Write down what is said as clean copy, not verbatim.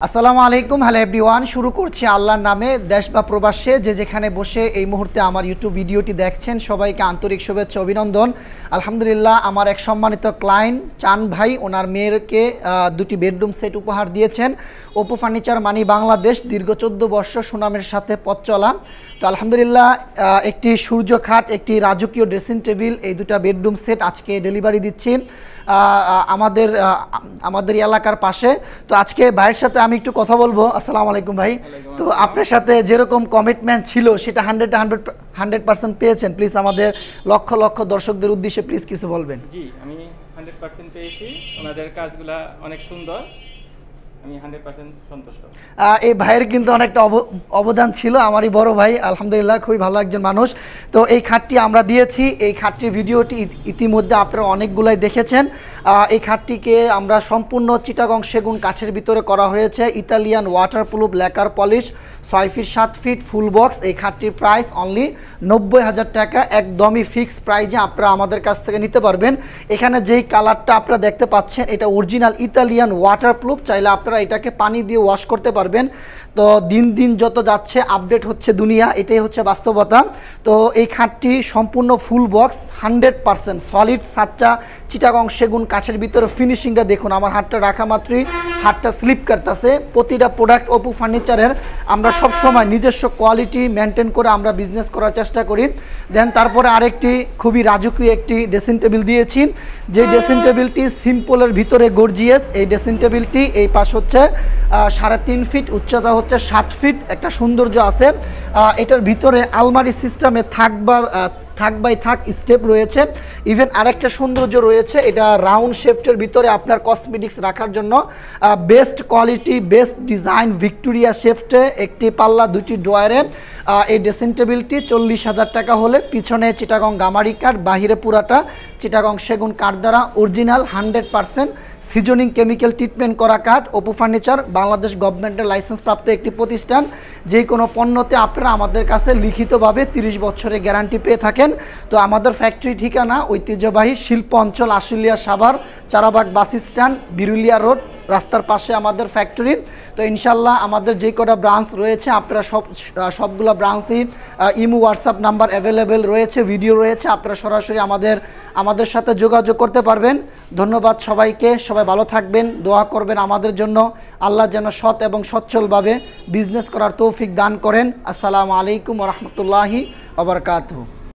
আসসালামু আলাইকুম, hello everyone. শুরু করছি আল্লাহর নামে। দেশ বা প্রবাসে যে যেখানে বসে এই মুহূর্তে আমার ইউটিউব ভিডিওটি দেখছেন সবাইকে আন্তরিক শুভেচ্ছা অভিনন্দন। আলহামদুলিল্লাহ, আমার এক সম্মানিত ক্লায়েন্ট চান ভাই ওনার মেয়েকে দুটি বেডরুম সেট উপহার দিয়েছেন। ওপো ফার্নিচার মানি বাংলাদেশ, দীর্ঘ 14 বর্ষ সুনামের সাথে পথ চলা। তো আলহামদুলিল্লাহ, একটি সূর্য খাট, একটি রাজকীয় ড্রেসিং টেবিল, এই দুটা বেডরুম সেট আজকে ডেলিভারি দিচ্ছি আমাদের এলাকার পাশে। তো আজকে ভাইয়ের সাথে আমি একটু কথা বলবো। আসসালামু আলাইকুম ভাই। তো আপনার সাথে যেরকম কমিটমেন্ট ছিল সেটা 100% পেয়েছেন। প্লিজ আমাদের লক্ষ লক্ষ দর্শকদের উদ্দেশ্যে প্লিজ কিছু বলবেন। জি, আমি 100% পেয়েছি। ওনাদের কাজগুলা অনেক সুন্দর, আমি 100% সন্তুষ্ট। এই ভাইয়ের কিন্তু অনেকটা অবদান ছিল, আমারই বড় ভাই। আলহামদুলিল্লাহ, খুবই ভালো একজন মানুষ। তো এই খাটটি আমরা দিয়েছি। এই খাটটির ভিডিওটি ইতিমধ্যে আপনারা অনেকগুলাই দেখেছেন। এই খাটটিকে আমরা সম্পূর্ণ চিটাগং সেগুন কাঠের ভিতরে করা হয়েছে। Italian waterproof lacquer polish, 6 feet 7 feet full box. এই খাটটির প্রাইস অনলি 90,000 টাকা, একদমই ফিক্সড প্রাইজে আপনারা আমাদের কাছ থেকে নিতে পারবেন। এখানে যেই কালারটা আপনারা দেখতে পাচ্ছেন এটা অরিজিনাল ইতালিয়ান ওয়াটারপ্রুফ। চাইলে আপনারা এটাকে পানি দিয়ে ওয়াশ করতে পারবেন। তো দিন দিন যত যাচ্ছে আপডেট হচ্ছে দুনিয়া, এটাই হচ্ছে বাস্তবতা। তো এই খাটটি সম্পূর্ণ ফুল বক্স, 100% সলিড সাচ্চা চিটাগং সেগুন কাঠের ভিতরে। ফিনিশিংটা দেখুন, আমার হাতটা রাখা মাত্রই হাতটা স্লিপ করতেছে। প্রতিটা প্রোডাক্ট ওপো ফার্নিচারের আমরা সবসময় নিজস্ব কোয়ালিটি মেনটেন করে আমরা বিজনেস করার চেষ্টা করি। দেন তারপরে আরেকটি খুবই রাজকীয় একটি ড্রেসিং টেবিল দিয়েছি। যে ড্রেসিং টেবিলটি সিম্পলের ভিতরে গর্জিয়াস। এই ড্রেসিং টেবিলটি এই পাশ হচ্ছে 3.5 ফিট, উচ্চতা হচ্ছে 7 ফিট, একটা সৌন্দর্য আছে। এটার ভিতরে আলমারি সিস্টেমে থাক বাই থাক স্টেপ রয়েছে। ইভেন আরেকটা সৌন্দর্য রয়েছে, এটা রাউন্ড শেফটের ভিতরে আপনার কসমেটিক্স রাখার জন্য best quality, best design Victoria শেফটে একটি পাল্লা, দুটি ড্রয়ারে। এই ড্রেসিং টেবিলটি 40,000 টাকা হলে পিছনে চিটাগং গামারি কাঠ, বাহিরে পুরাটা চিটাগং সেগুন কাঠ দ্বারা অরিজিনাল 100% সিজনিং কেমিক্যাল ট্রিটমেন্ট করা কাঠ। ওপো ফার্নিচার বাংলাদেশ গভর্নমেন্টের লাইসেন্স প্রাপ্ত একটি প্রতিষ্ঠান। যে কোনো পণ্যতে আপনারা আমাদের কাছে লিখিতভাবে 30 বছরের গ্যারান্টি পেয়ে থাকেন। তো আমাদের ফ্যাক্টরি ঠিকানা ঐতিহ্যবাহী শিল্প অঞ্চল, Ashulia Savar, Charabag bus stand, Birulia road, রাস্তার পাশে আমাদের ফ্যাক্টরি। তো ইনশাল্লাহ আমাদের যে কটা ব্রাঞ্চ রয়েছে আপনারা সবগুলো ব্রাঞ্চই ইমো হোয়াটসঅ্যাপ নাম্বার অ্যাভেলেবেল রয়েছে, ভিডিও রয়েছে, আপনারা সরাসরি আমাদের সাথে যোগাযোগ করতে পারবেন। ধন্যবাদ সবাইকে, সবাই ভালো থাকবেন, দোয়া করবেন আমাদের জন্য। আল্লাহ যেন সৎ এবং সচ্ছলভাবে বিজনেস করার তৌফিক দান করেন। আসসালামু আলাইকুম ওয়া রাহমাতুল্লাহি ওয়া বারাকাতুহু।